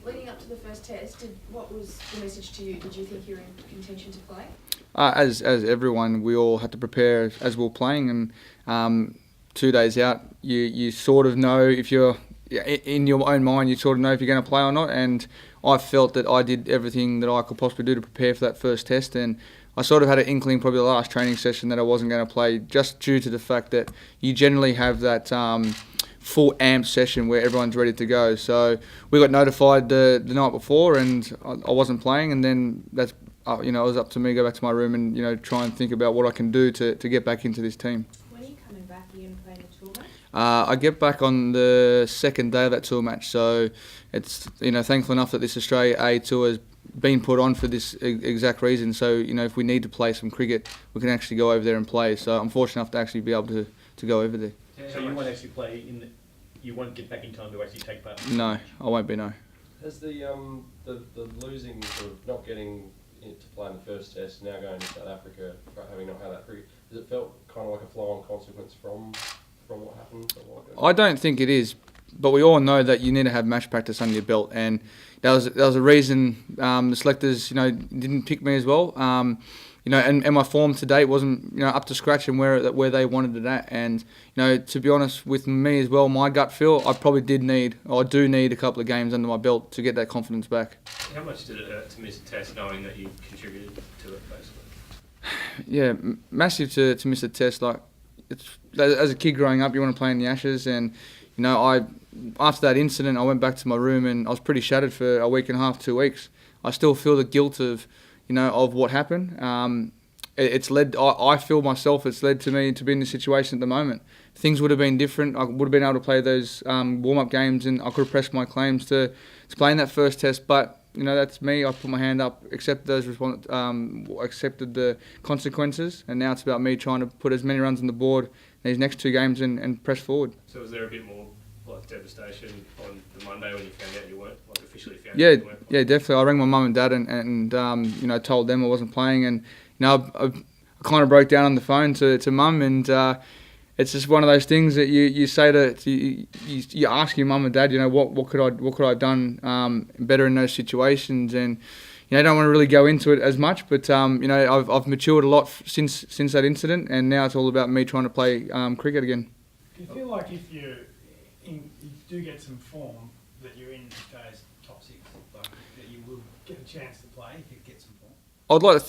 Leading up to the first test, what was the message to you? Did you think you were in contention to play? As everyone, we all had to prepare as we were playing, and 2 days out, you sort of know if you're in your own mind, you sort of know if you're going to play or not. And I felt that I did everything that I could possibly do to prepare for that first test, and I sort of had an inkling probably the last training session that I wasn't going to play, just due to the fact that you generally have that full amp session where everyone's ready to go. So we got notified the night before, and I wasn't playing, and then that's it was up to me to go back to my room and try and think about what I can do to get back into this team. When are you coming back? Are you going to play in a tour match? I get back on the second day of that tour match, so it's thankful enough that this Australia A tour has been put on for this exact reason. So if we need to play some cricket, we can actually go over there and play. So I'm fortunate enough to actually be able to go over there. So you won't actually play you won't get back in time to actually take part? No, I won't be, no. Has the losing, sort of not getting to play in the first test, now going to South Africa, having not had that cricket, has it felt kind of like a flow-on consequence from what happened a while ago? I don't think it is, but we all know that you need to have match practice under your belt, and that was a reason the selectors didn't pick me as well. And my form to date wasn't up to scratch and where they wanted it at. And to be honest with me as well, my gut feel, I probably do need a couple of games under my belt to get that confidence back. How much did it hurt to miss a test, knowing that you contributed to it, basically? Yeah, massive to miss a test. Like, as a kid growing up, you want to play in the Ashes, and after that incident, I went back to my room and I was pretty shattered for a week and a half, 2 weeks. I still feel the guilt of what happened. I feel myself, it's led to me to be in this situation at the moment. Things would have been different. I would have been able to play those warm-up games, and I could have pressed my claims to play in that first test. But that's me. I put my hand up, accepted the consequences, and now it's about me trying to put as many runs on the board in these next 2 games and press forward. So was there a bit more devastation on the Monday when you found out you weren't officially found out you weren't playing? Yeah, definitely. I rang my mum and dad and told them I wasn't playing, and I kind of broke down on the phone to mum, and it's just one of those things that you say you ask your mum and dad, what could I have done better in those situations, and I don't want to really go into it as much, but I've matured a lot since that incident, and now it's all about me trying to play cricket again. Do you feel like if you do get some form, that you're in Australia's top 6, like that you will get a chance to play if you get some form? I'd like to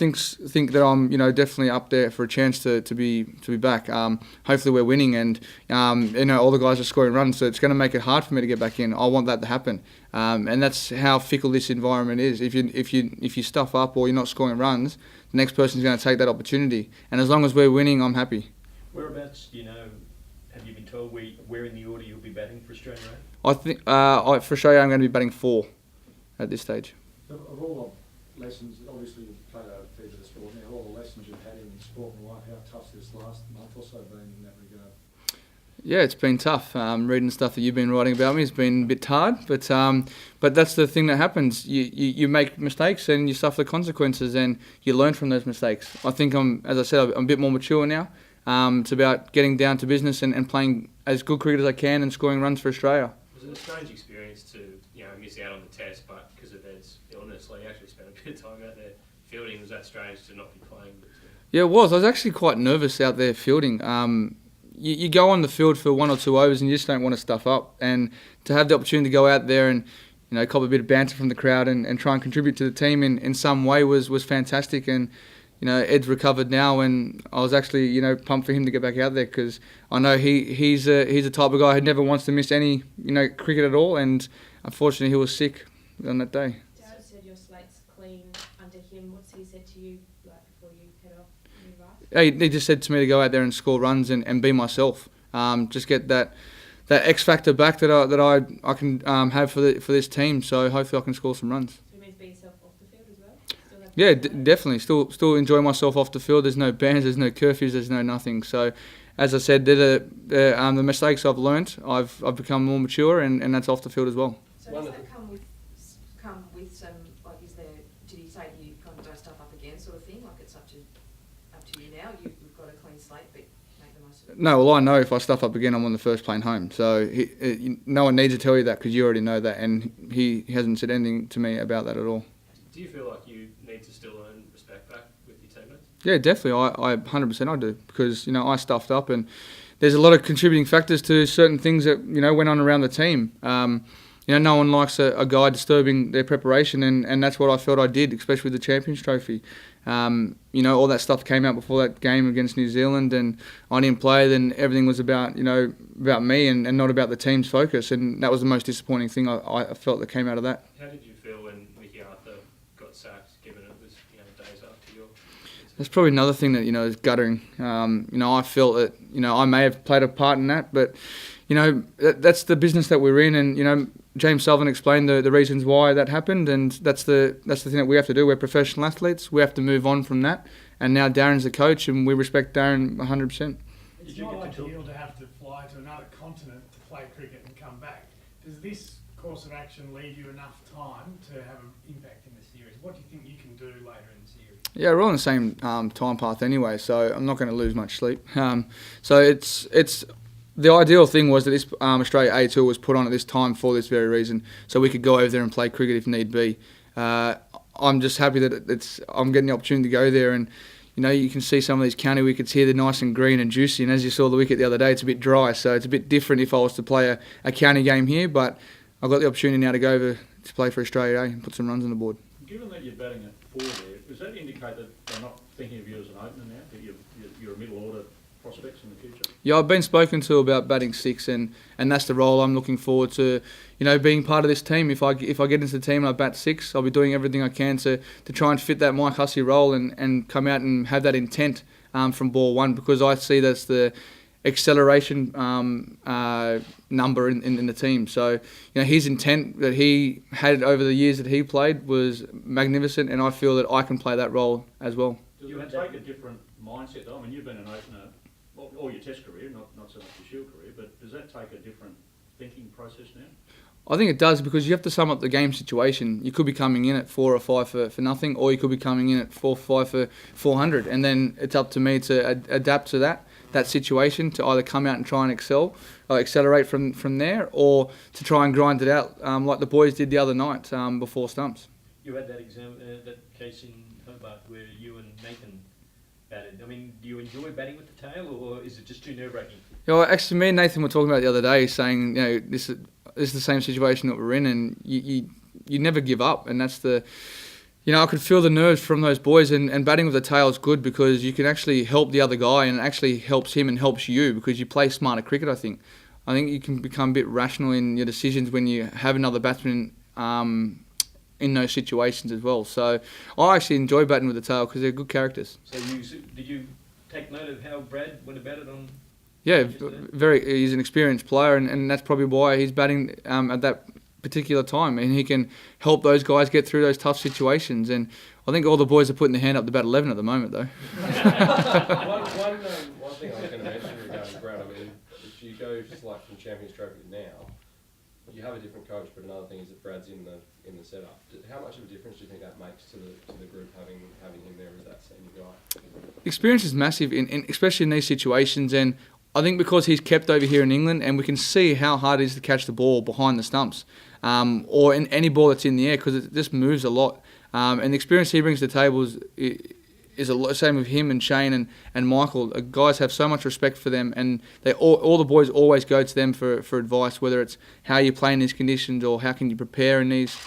think that I'm definitely up there for a chance to be back. Hopefully we're winning, and all the guys are scoring runs, so it's going to make it hard for me to get back in. I want that to happen, and that's how fickle this environment is. If you stuff up or you're not scoring runs, the next person's going to take that opportunity. And as long as we're winning, I'm happy. Whereabouts, have you been told where in the order you'll be batting for Australia? I think for Australia I'm going to be batting 4 at this stage. Of all the lessons, obviously you've played a fair bit of sport now, all the lessons you've had in sport and life, how tough this last month or so been in that regard? Yeah, it's been tough. Reading stuff that you've been writing about me has been a bit hard, but that's the thing that happens. You make mistakes and you suffer the consequences, and you learn from those mistakes. I think I'm a bit more mature now. It's about getting down to business and playing as good cricket as I can and scoring runs for Australia. Was it a strange experience to miss out on the test, but because of Ed's illness, you actually spent a bit of time out there fielding? Was that strange to not be playing? Yeah, it was. I was actually quite nervous out there fielding. You go on the field for 1 or 2 overs and you just don't want to stuff up, and to have the opportunity to go out there and cop a bit of banter from the crowd and try and contribute to the team in some way was fantastic. And Ed's recovered now, and I was actually pumped for him to get back out there, because I know he's the type of guy who never wants to miss any cricket at all, and unfortunately he was sick on that day. Dad said your slate's clean under him. What's he said to you before you head off and move off? He just said to me to go out there and score runs and be myself. Just get that X factor back that I can have for this team. So hopefully I can score some runs. So it means be yourself off the field as well? Yeah, definitely. Still enjoy myself off the field. There's no bans, there's no curfews, there's no nothing. So, as I said, they're the mistakes I've learnt. I've become more mature, and that's off the field as well. So does that come with some, did he say to you, kind of don't stuff up again sort of thing? Like, it's up to you now, you've got a clean slate, but make the most No, well, I know if I stuff up again, I'm on the first plane home. So no one needs to tell you that because you already know that, and he hasn't said anything to me about that at all. Do you feel like you need to still earn respect back with your teammates? Yeah, definitely. I 100% I do because I stuffed up, and there's a lot of contributing factors to certain things that went on around the team. No one likes a guy disturbing their preparation, and that's what I felt I did, especially with the Champions Trophy. All that stuff came out before that game against New Zealand, and I didn't play. Then everything was about about me and not about the team's focus, and that was the most disappointing thing I felt that came out of that. How did you feel when Mickey Arthur got sacked, given it was days after your? That's probably another thing that is guttering. I felt that I may have played a part in that, but that's the business that we're in, and James Sullivan explained the reasons why that happened, and that's the thing that we have to do. We're professional athletes. We have to move on from that. And now Darren's the coach, and we respect Darren 100%. It's not ideal to have to fly to another continent to play cricket and come back. Does this course of action leave you enough time to have an impact in the series? What do you think you can do later in the series? Yeah, we're on the same time path anyway, so I'm not going to lose much sleep. So it's the ideal thing was that this Australia A Tour was put on at this time for this very reason, so we could go over there and play cricket if need be. I'm just happy that I'm getting the opportunity to go there, and you can see some of these county wickets here. They're nice and green and juicy, and as you saw the wicket the other day, it's a bit dry, so it's a bit different if I was to play a county game here. But I've got the opportunity now to go over to play for Australia A and put some runs on the board. Given that you're batting at 4 there, does that indicate that they're not thinking of you as an opener now, that you're a middle order prospects in the future? Yeah, I've been spoken to about batting 6, and that's the role I'm looking forward to, being part of this team. If I get into the team and I bat 6, I'll be doing everything I can to try and fit that Mike Hussey role and come out and have that intent from ball 1, because I see that's the acceleration number in the team. So, his intent that he had over the years that he played was magnificent, and I feel that I can play that role as well. Does it take a different mindset though? I mean, you've been an opener all your Test career, not so much your Shield career, but does that take a different thinking process now? I think it does, because you have to sum up the game situation. You could be coming in at 4 or 5 for nothing, or you could be coming in at 4 or 5 for 400, and then it's up to me to adapt to that situation, to either come out and try and excel, or accelerate from there, or to try and grind it out like the boys did the other night before stumps. You had that case in Hobart where you and Nathan batted. I mean, do you enjoy batting with the tail, or is it just too nerve-wracking? Actually, me and Nathan were talking about it the other day, saying this is the same situation that we're in, and you never give up, and that's the. I could feel the nerves from those boys, and batting with the tail is good because you can actually help the other guy, and it actually helps him and helps you because you play smarter cricket. I think you can become a bit rational in your decisions when you have another batsman in those situations as well. So I actually enjoy batting with the tail because they're good characters. So did you take note of how Brad went about it on? Yeah, he's an experienced player, and that's probably why he's batting at that particular time, and he can help those guys get through those tough situations. And I think all the boys are putting their hand up to bat 11 at the moment, though. One thing I was going to mention regarding Brad, I mean, if you go like from Champions Trophy to now, you have a different coach, but another thing is that Brad's in the setup. How much of a difference do you think that makes to the group having him there as that senior guy? Experience is massive, especially in these situations, and I think because he's kept over here in England, and we can see how hard it is to catch the ball behind the stumps, or in any ball that's in the air, because it just moves a lot. And the experience he brings to the table is a lot. Same with him and Shane and Michael. Guys have so much respect for them, and all the boys always go to them for advice, whether it's how you play in these conditions or how can you prepare in these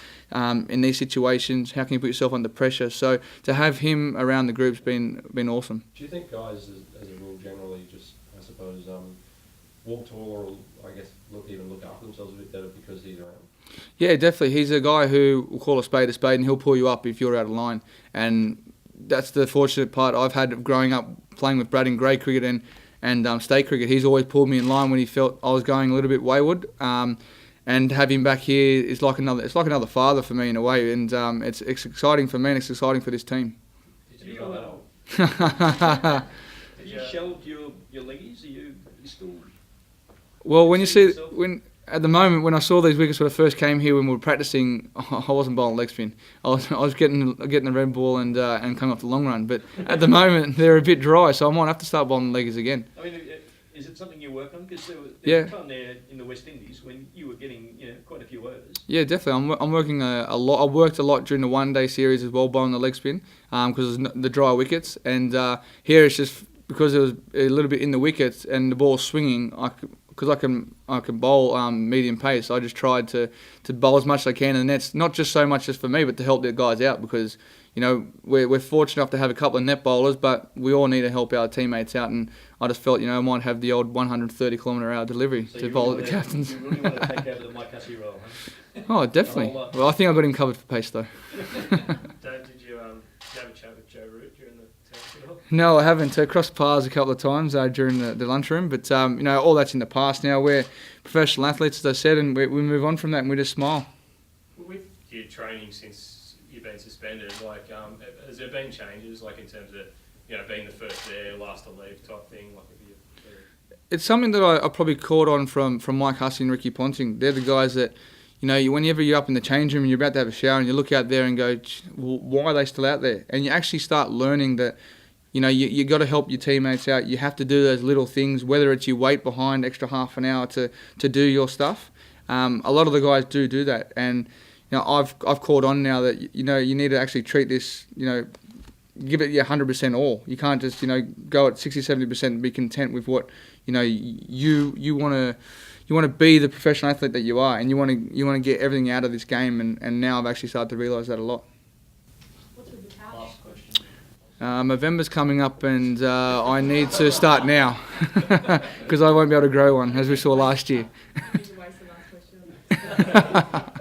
situations, how can you put yourself under pressure. So to have him around the group's been awesome. Do you think guys, as a rule, generally just, I suppose, walk taller, or I guess look after themselves a bit better because he's around? Yeah, definitely. He's a guy who will call a spade, and he'll pull you up if you're out of line. And that's the fortunate part I've had of growing up playing with Brad in grade cricket and state cricket. He's always pulled me in line when he felt I was going a little bit wayward. And have him back here is like another father for me in a way. And it's exciting for me, and it's exciting for this team. Did you shelved your leggies? Are you still? Well, at the moment, when I saw these wickets when I first came here when we were practicing, I wasn't bowling leg spin. I was getting the red ball and coming off the long run. But at the moment, they're a bit dry, so I might have to start bowling leggies again. I mean, Is it something you work on? Because there was Yeah. a time there in the West Indies when you were getting quite a few overs. Yeah, definitely. I'm working a lot. I worked a lot during the one-day series as well, bowling the leg spin, because the dry wickets. And here it's just because it was a little bit in the wickets and the ball swinging. Because I can bowl medium pace. I just tried to bowl as much as I can in the nets. Not just so much just for me, but to help the guys out because we're fortunate enough to have a couple of net bowlers, but we all need to help our teammates out. And I just felt I might have the old 130-kilometre-hour delivery So to you bowl really at the captains. You really want to take over the Mike Hussey role, huh? Oh, definitely. lot. Well, I think I got him covered for pace though. Dave, did you have a chat with Joe Root during the test at all? No, I haven't. Crossed paths a couple of times during the lunchroom, but all that's in the past now. We're professional athletes, as I said, and we move on from that and we just smile. With your training since you've been suspended, has there been changes, in terms of being the first there, last to leave type thing? It's something that I probably caught on from Mike Hussey and Ricky Ponting. They're the guys that, whenever you're up in the change room and you're about to have a shower and you look out there and go, why are they still out there? And you actually start learning that, you got to help your teammates out. You have to do those little things, whether it's you wait behind extra half an hour to do your stuff. A lot of the guys do that. And, I've caught on now that, you need to actually treat this, give it your 100% all. You can't just, go at 60-70% and be content with what, you want to be the professional athlete that you are, and you want to get everything out of this game. And now I've actually started to realise that a lot. What's with the couch? Last question. November's coming up, and I need to start now because I won't be able to grow one, as we saw last year. You can waste the last question.